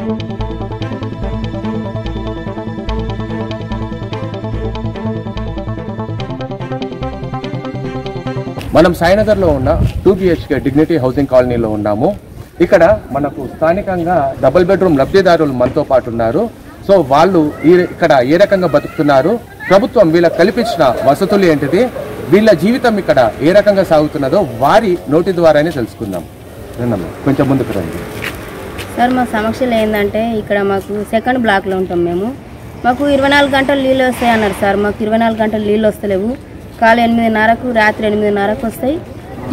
మనం సాయినగర్లో ఉన్న 2 BHK dignity housing కాలనీలో ఉన్నాము. ఇక్కడ మనకు స్థానికంగా డబుల్ బెడ్రూమ్ లబ్ధిదారులు మనతో పాటు ఉన్నారు. సో వాళ్ళు ఇక్కడ ఏ రకంగా బతుకుతున్నారు, ప్రభుత్వం వీళ్ళకి కల్పించిన వసతులు ఏంటిది, వీళ్ళ జీవితం ఇక్కడ ఏ రకంగా సాగుతున్నదో వారి నోటి ద్వారానే తెలుసుకుందాం. కొంచెం ముందుకు రండి సార్. మా సమస్యలు ఏంటంటే ఇక్కడ మాకు సెకండ్ బ్లాక్లో ఉంటాం మేము. మాకు 24 గంటలు నీళ్ళు వస్తాయి అన్నారు సార్. మాకు 24 గంటలు నీళ్ళు వస్తలేవు. కాలు 8:30కు రాత్రి 8:30కు వస్తాయి,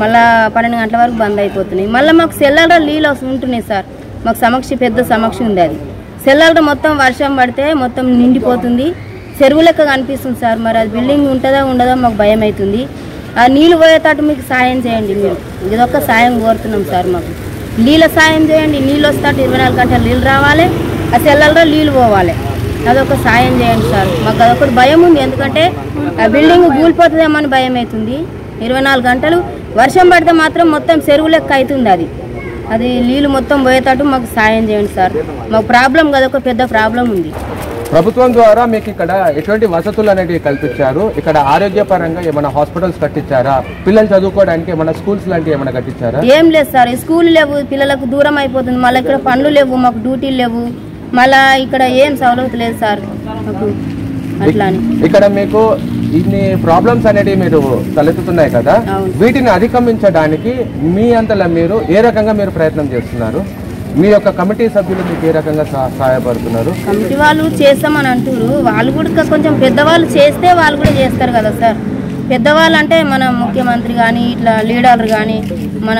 మళ్ళీ 12 గంటల వరకు బంద్ అయిపోతున్నాయి. మళ్ళీ మాకు సెల్లర్లో నీళ్ళు ఉంటున్నాయి సార్. మాకు పెద్ద సమస్య ఉంది. అది సెల్లర్లో మొత్తం వర్షం పడితే మొత్తం నిండిపోతుంది, చెరువు లెక్క కనిపిస్తుంది సార్. మరి అది బిల్డింగ్ ఉంటుందా ఉండదా మాకు భయం అవుతుంది. ఆ నీళ్ళు పోయేటట్టు మీకు సాయం చేయండి. మీరు ఇదొక్క సాయం కోరుతున్నాం సార్. మాకు నీళ్ళ సాయం చేయండి. నీళ్ళు వస్తాడు 24 గంటలు నీళ్ళు రావాలి, ఆ సెల్లర్లో నీళ్ళు పోవాలి. అదొక సాయం చేయండి సార్. మాకు అదొకటి భయం ఉంది, ఎందుకంటే ఆ బిల్డింగ్ కూలిపోతుందేమో అని భయం అవుతుంది. 24 గంటలు వర్షం పడితే మాత్రం మొత్తం చెరువు లెక్క అవుతుంది. అది నీళ్ళు మొత్తం పోయేటట్టు మాకు సాయం చేయండి సార్. మాకు ప్రాబ్లం అదొక పెద్ద ప్రాబ్లం ఉంది. ప్రభుత్వం ద్వారా మీకు ఇక్కడ ఎటువంటి వసతులు అనేవి కల్పించారు? ఇక్కడ ఆరోగ్యపరంగా ఏమైనా హాస్పిటల్స్ కట్టించారా? పిల్లలు చదువుకోవడానికి ఏమైనా స్కూల్స్ లాంటివి ఏమైనా కట్టించారా? ఏం లేదు సార్. స్కూల్ లేవు, పిల్లలకు దూరం అయిపోతుంది. మళ్ళీ ఇక్కడ పనులు లేవు, మాకు డ్యూటీలు లేవు, మళ్ళా ఇక్కడ ఏం సౌలభ్యం లేదు సార్ మాకు. అట్లానే ఇక్కడ మీకు ఇన్ని ప్రాబ్లమ్స్ అనేవి మీరు తలెత్తుతున్నాయి కదా, వీటిని అధిగమించడానికి మీ అంతలా మీరు ఏ రకంగా మీరు ప్రయత్నం చేస్తున్నారు? మీ యొక్క కమిటీ సభ్యులు మీకు ఏ రకంగా సహాయపడుతున్నారు? కమిటీ వాళ్ళు చేస్తామని అంటారు. వాళ్ళు కూడా కొంచెం పెద్దవాళ్ళు చేస్తే వాళ్ళు కూడా చేస్తారు కదా సార్. పెద్దవాళ్ళు అంటే మన ముఖ్యమంత్రి కానీ ఇట్లా లీడర్లు కానీ మన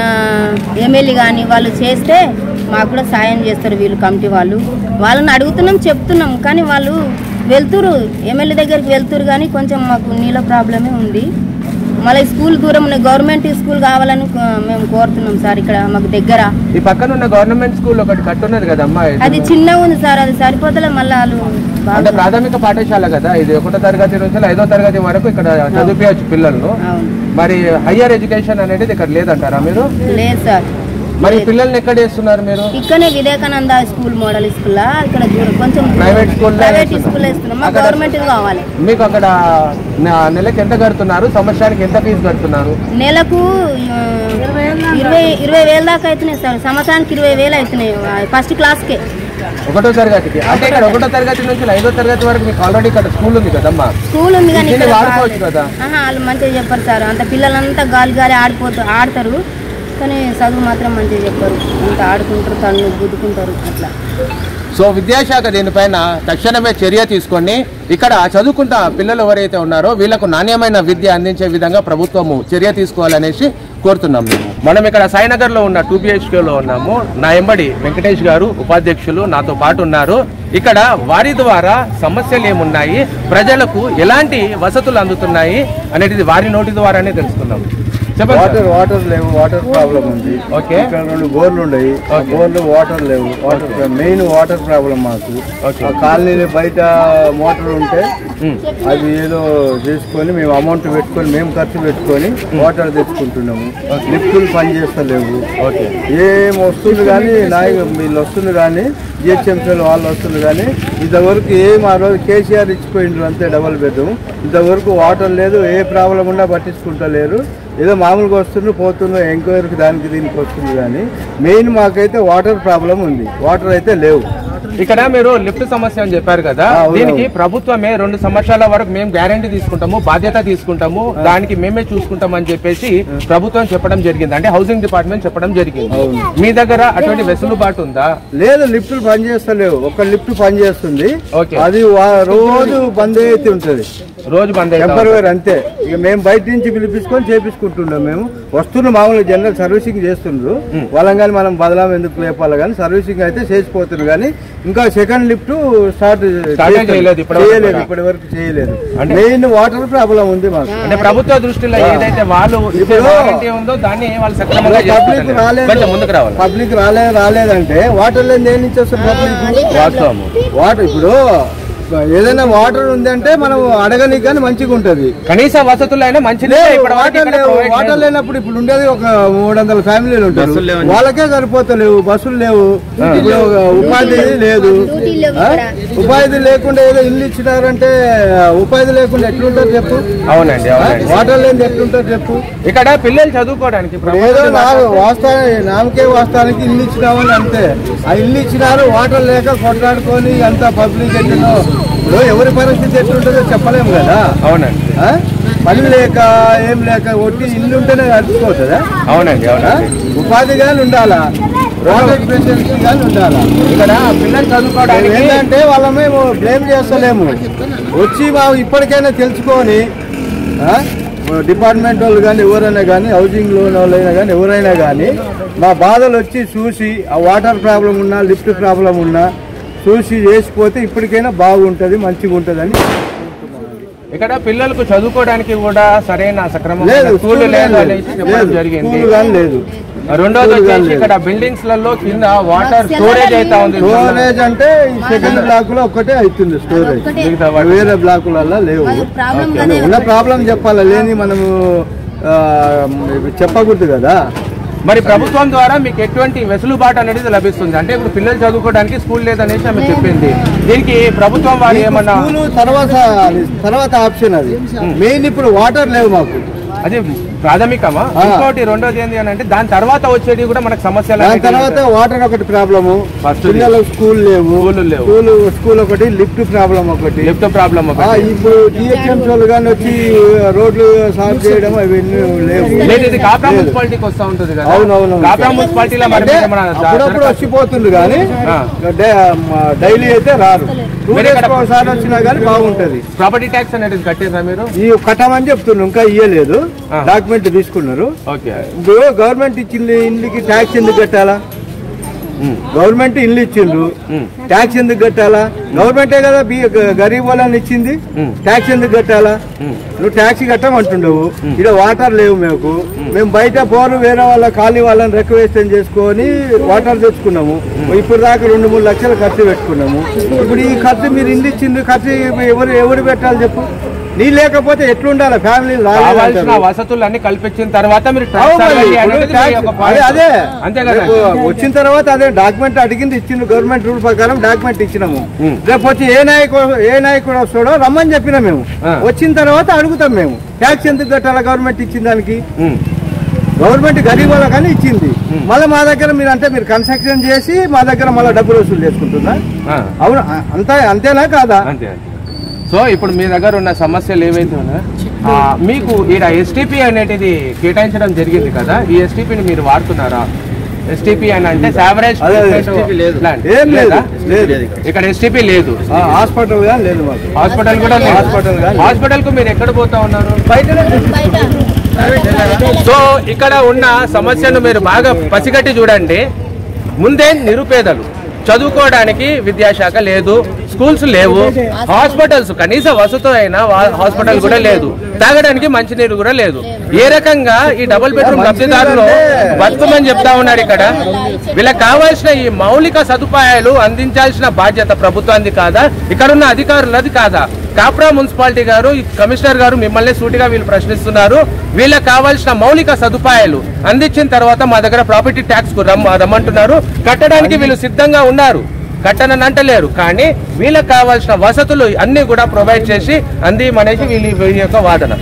ఎమ్మెల్యే కానీ వాళ్ళు చేస్తే మాకు కూడా సాయం చేస్తారు. వీళ్ళు కమిటీ వాళ్ళని అడుగుతున్నాం, చెప్తున్నాం, కానీ వాళ్ళు వెళ్తురు, ఎమ్మెల్యే దగ్గరికి వెళ్తురు, కానీ కొంచెం మాకు నీళ్ళ ప్రాబ్లమే ఉంది. మళ్ళీ స్కూల్ దూరం ఉన్నాయి, గవర్నమెంట్ స్కూల్ కావాలని మేము కోరుతున్నాం సార్. ఇక్కడ మాకు దగ్గర ఈ పక్కన ఉన్న గవర్నమెంట్ స్కూల్ ఒకటి కట్టున్నది కదమ్మా, అది చిన్నగా ఉంది సార్. అది సరిపోతలే. మళ్ళీ వాళ్ళు అంటే ప్రాథమిక పాఠశాల కదా ఇది, 1వ తరగతి నుంచి 5వ తరగతి వరకు ఇక్కడ చదివించచ్చు పిల్లలను. మరి హయ్యర్ ఎడ్యుకేషన్ అనేది ఇక్కడ లేదంటారా మీరు? లేదు సార్. మరి పిల్లల్ని ఎక్కడ వేస్తున్నారు మీరు? ఇక్కడనే వివేకానంద స్కూల్ మోడల్ స్కూల్, ఇక్కడ కొంచెం ప్రైవేట్ స్కూల్ వేస్తున్నాం. మాకు గవర్నమెంట్ కావాలి. మీకు అక్కడ నెలకు ఎంత కడుతున్నారు, సంవత్సరానికి ఎంత ఫీజు కడుతున్నారు? నెలకు 20,000 దాకా అవుతున్నాయి సార్. సంవత్సరానికి 20,000 అవుతున్నాయి ఫస్ట్ క్లాస్కే. 1వ తరగతికి అంటే ఇక్కడ 1వ తరగతి నుంచి 5వ తరగతి వరకు మీకు ఆల్రెడీ ఇక్కడ స్కూల్ ఉంది కదమ్మా? స్కూల్ ఉంది కానీ వాడుకోవచ్చు కదా. వాళ్ళు మంచిగా చెప్పారు సార్. అంత పిల్లలంతా గాలి ఆడతారు, కానీ చదువు మాత్రం మంచిగా చెప్పారు. అంత ఆడుకుంటారు, తను గుద్దుకుంటారు అట్లా. సో విద్యాశాఖ దీనిపైన తక్షణమే చర్య తీసుకొని ఇక్కడ చదువుకుంటా పిల్లలు ఎవరైతే ఉన్నారో వీళ్లకు నాణ్యమైన విద్య అందించే విధంగా ప్రభుత్వము చర్య తీసుకోవాలనేసి కోరుతున్నాం. మనం ఇక్కడ సాయినగర్లో ఉన్న 2 BHKలో ఉన్నాము. నా ఎంబడి వెంకటేష్ గారు ఉపాధ్యక్షులు నాతో పాటు ఉన్నారు. ఇక్కడ వారి ద్వారా సమస్యలు ఏమున్నాయి, ప్రజలకు ఎలాంటి వసతులు అందుతున్నాయి అనేది వారి నోటి ద్వారానే తెలుసుకున్నాం. వాటర్ లేవు, వాటర్ ప్రాబ్లం ఉంది. ఇక్కడ 2 బోర్లు ఉన్నాయి, బోర్లు వాటర్ లేవు. మెయిన్ వాటర్ ప్రాబ్లం మాకు. కాలనీ బయట మోటార్ ఉంటే అది ఏదో చేసుకొని మేము అమౌంట్ పెట్టుకొని మేము ఖర్చు పెట్టుకొని వాటర్ తెచ్చుకుంటున్నాము. లిఫ్టులు పనిచేస్తలేవు. ఏం వస్తుంది కానీ వీళ్ళు వస్తుంది కానీ జిహెచ్ఎంసీలు వాళ్ళు వస్తుంది కానీ ఇంతవరకు ఏం ఆ రోజు కేసీఆర్ ఇచ్చిపోయిండ్రు అంతే డబల్ బెడ్రూమ్. ఇంతవరకు వాటర్ లేదు, ఏ ప్రాబ్లం ఉన్నా పట్టించుకుంటలేరు. ఏదో మామూలుగా వస్తున్నారు పోతున్నారు, ఎంక్వైరీకి దానికి దీనికి వస్తుంది కానీ మెయిన్ మాకైతే వాటర్ ప్రాబ్లం ఉంది. వాటర్ అయితే లేవు. ఇక్కడ మీరు లిఫ్ట్ సమస్య అని చెప్పారు కదా, దీనికి ప్రభుత్వమే 2 సంవత్సరాల వరకు మేము గ్యారంటీ తీసుకుంటాము, బాధ్యత తీసుకుంటాము, దానికి మేమే చూసుకుంటాం అని చెప్పేసి ప్రభుత్వం చెప్పడం జరిగింది. అంటే హౌసింగ్ డిపార్ట్మెంట్ చెప్పడం జరిగింది. మీ దగ్గర అటువంటి వెసులుబాటు ఉందా? లేదు, లిఫ్టులు పనిచేస్తలేవు. ఒక లిఫ్ట్ పనిచేస్తుంది, అది రోజు బంద్ అయితే ఉంటుంది. రోజు బంద్ టెంపరరీ అంతే. ఇక మేము బయట నుంచి పిలిపించుకొని చేపించుకుంటున్నాం. మేము వస్తున్న మామూలు జనరల్ సర్వీసింగ్ చేస్తుండ్రు వాళ్ళం, కానీ మనం బదలాం ఎందుకు లేపాలి కానీ సర్వీసింగ్ అయితే చేసిపోతున్నారు. కానీ ఇంకా సెకండ్ లిఫ్ట్ స్టార్ట్ చేయలేదు, ఇప్పటి వరకు చేయలేదు. మెయిన్ వాటర్ ప్రాబ్లం ఉంది మాకు. అంటే ప్రభుత్వ దృష్టిలో ఏదైతే వాళ్ళు ఉందో దాన్ని పబ్లిక్ రాలేదంటే వాటర్ లేని దేని నుంచి వస్తుంది పబ్లిక్? వాటర్ ఇప్పుడు ఏదైనా వాటర్ ఉందంటే మనం అడగనికి కానీ మంచిగా ఉంటది. కనీస వసతులైనా మంచిదే. వాటర్ లేనప్పుడు ఇప్పుడు ఉండేది ఒక 300 ఫ్యామిలీలు ఉంటారు, వాళ్ళకే సరిపోతలేవు, బస్సులు లేవు, ఉపాధి లేదు. ఉపాధి లేకుండా ఏదో ఇల్లు ఇచ్చినారంటే ఉపాధి లేకుండా ఎట్లుంటారు చెప్పు? అవునండి, వాటర్ లేని ఎట్లుంటారు చెప్పు? ఇక్కడ పిల్లలు చదువుకోవడానికి ఏదో నామకే వాస్తవానికి ఇల్లు ఇచ్చినామని అంతే. ఆ ఇల్లు ఇచ్చినారు, వాటర్ లేక కొట్లాడుకొని అంత పబ్లిక్ ఎట్లునో. ఇప్పుడు ఎవరి పరిస్థితి ఎట్లుంటుందో చెప్పలేము కదా. అవునండి, పని లేక ఏం లేక ఒట్టి ఇల్లు ఉంటేనే నడుచుకోవద్దా? అవునండి, ఉపాధి కానీ ఉండాలా, వాటర్ ఫెసిలిటీ కానీ ఉండాలా. ఇక్కడ పిల్లలు చదువుకోవడానికి ఏంటంటే వాళ్ళ మేము బ్లేమ్ చేస్తలేము. వచ్చి మా ఇప్పటికైనా తెలుసుకొని డిపార్ట్మెంట్ వాళ్ళు కానీ ఎవరైనా కానీ, హౌసింగ్ లోన్ వాళ్ళైనా కానీ ఎవరైనా కానీ మా బాధలు వచ్చి చూసి ఆ వాటర్ ప్రాబ్లం ఉన్నా లిఫ్ట్ ప్రాబ్లం ఉన్నా చూసి చేసిపోతే ఇప్పటికైనా బాగుంటుంది, మంచిగా ఉంటుంది అని. ఇక్కడ పిల్లలకు చదువుకోవడానికి కూడా సరైన సక్రమం స్కూల్ జరిగింది. లేదు. రెండోది వచ్చేసి ఇక్కడ బిల్డింగ్స్ లలో కింద వాటర్ స్టోరేజ్ అయితే ఉంది. స్టోరేజ్ అంటే సెకండ్ బ్లాక్ లో ఒక్కటే అవుతుంది స్టోరేజ్, వేరే బ్లాకులలో లేవు. ఉన్న ప్రాబ్లం చెప్పాలా, లేని మనము చెప్పకూడదు కదా. మరి ప్రభుత్వం ద్వారా మీకు ఎటువంటి వెసులుబాటు అనేది లభిస్తుంది? అంటే ఇప్పుడు పిల్లలు చదువుకోవడానికి స్కూల్ లేదనేసి ఆమె చెప్పింది. దీనికి ప్రభుత్వం వారు ఏమన్నా తర్వాత ఆప్షన్ అది మెయిన్. ఇప్పుడు వాటర్ లేవు మాకు, అది ప్రాథమికమా? ఇంకోటి రెండోది ఏంటి అని అంటే దాని తర్వాత వచ్చేది కూడా మనకు సమస్యలు. దాని తర్వాత వాటర్ ఒకటి ప్రాబ్లము, పిల్లలు స్కూల్ లేవు, స్కూల్ ఒకటి, లిఫ్ట్ ప్రాబ్లం ఒకటి. ఇప్పుడు జిహెచ్ఎంసీ వాళ్ళు కానీ వచ్చి రోడ్లు సాఫ్ చేయడం అవన్నీ లేవు. ఇది కాప్రా మున్సిపాలిటీకి వస్తూ ఉంటుంది కదా. అవునవును, కాప్రా మున్సిపాలిటీలో అప్పుడప్పుడు వచ్చిపోతుంది కానీ డైలీ అయితే రారు. ఒకసారి వచ్చినా కానీ బాగుంటది. ప్రాపర్టీ ట్యాక్స్ అనేది కట్టేసా మీరు? ఈ కట్టమని చెప్తున్నారు, ఇంకా ఇయ్యలేదు, డాక్యుమెంట్ తీసుకున్నారు. ఇప్పుడు గవర్నమెంట్ ఇచ్చింది ఇల్లుకి ట్యాక్స్ ఎందుకు కట్టాలా? గవర్నమెంట్ ఇల్లు ఇచ్చిండ్రు, ట్యాక్స్ ఎందుకు కట్టాలా? గవర్నమెంటే కదా గరీబ్ వాళ్ళని ఇచ్చింది, ట్యాక్స్ ఎందుకు కట్టాలా? నువ్వు ట్యాక్స్ కట్టమంటుండవు. ఇక్కడ వాటర్ లేవు మేము బయట పోరు వేరే వాళ్ళ ఖాళీ వాళ్ళని రిక్వెస్ట్ చేసుకొని వాటర్ తెచ్చుకున్నాము. ఇప్పుడు దాకా 2-3 లక్షలు ఖర్చు పెట్టుకున్నాము. ఇప్పుడు ఈ ఖర్చు మీరు ఇల్లు ఇచ్చిండ్రు, ఖర్చు ఎవరు పెట్టాలి చెప్పు? నీ లేకపోతే ఎట్లుండాలి? ఫ్యామిలీ వసతులు అన్ని కల్పించిన తర్వాత మీరు అదే వచ్చిన తర్వాత అదే డాక్యుమెంట్ అడిగింది ఇచ్చింది. గవర్నమెంట్ రూల్ ప్రకారం డాక్యుమెంట్ ఇచ్చినాము. రేపు వచ్చి ఏ నాయకుడు వస్తాడో రమ్మని చెప్పినా మేము. వచ్చిన తర్వాత అడుగుతాం మేము, ట్యాక్స్ ఎందుకు కట్టాలా? గవర్నమెంట్ ఇచ్చిన దానికి గవర్నమెంట్ గరీబ్ వాళ్ళకని ఇచ్చింది. మళ్ళీ మా దగ్గర మీరు కన్స్ట్రక్షన్ చేసి మా దగ్గర మళ్ళీ డబ్బులు వసూలు చేసుకుంటుందా? అవును, అంతేనా కాదా? సో ఇప్పుడు మీ దగ్గర ఉన్న సమస్యలు ఏవైతే ఉన్నాయో మీకు ఈడ ఎస్టీపీ అనేది కేటాయించడం జరిగింది కదా, ఈ ఎస్టీపీని మీరు వాడుతున్నారా? ఎస్టీపీ అని అంటే యావరేజ్ ఇక్కడ ఎస్టీపీ లేదు, హాస్పిటల్ లేదు, హాస్పిటల్ కూడా లేదు. హాస్పిటల్ కు మీరు ఎక్కడ పోతా ఉన్నారు? సో ఇక్కడ ఉన్న సమస్యను మీరు బాగా పసిగట్టి చూడండి. ముందే నిరుపేదలు, చదువుకోవడానికి విద్యాశాఖ లేదు, స్కూల్స్ లేవు, హాస్పిటల్స్ కనీస వసతు అయినా హాస్పిటల్ కూడా లేదు, తాగడానికి మంచినీరు కూడా లేదు. ఏ రకంగా ఈ డబుల్ బెడ్రూమ్ లబ్ధిదారులు బతుకమని చెప్తా ఉన్నారు. ఇక్కడ వీళ్ళకి కావాల్సిన ఈ మౌలిక సదుపాయాలు అందించాల్సిన బాధ్యత ప్రభుత్వానికి కాదా? ఇక్కడ ఉన్న అధికారులది కాదా? కాప్రా మున్సిపాలిటీ గారు, కమిషనర్ గారు మిమ్మల్ని సూటిగా వీళ్ళు ప్రశ్నిస్తున్నారు. వీళ్ళకి కావాల్సిన మౌలిక సదుపాయాలు అందించిన తర్వాత మా దగ్గర ప్రాపర్టీ ట్యాక్స్ కు రమ్మంటున్నారు. కట్టడానికి వీళ్ళు సిద్ధంగా ఉన్నారు, కట్టనని అంటలేరు. కానీ వీళ్ళకి కావాల్సిన వసతులు అన్ని కూడా ప్రొవైడ్ చేసి అందిమనేసి వీళ్ళ యొక్క వాదన.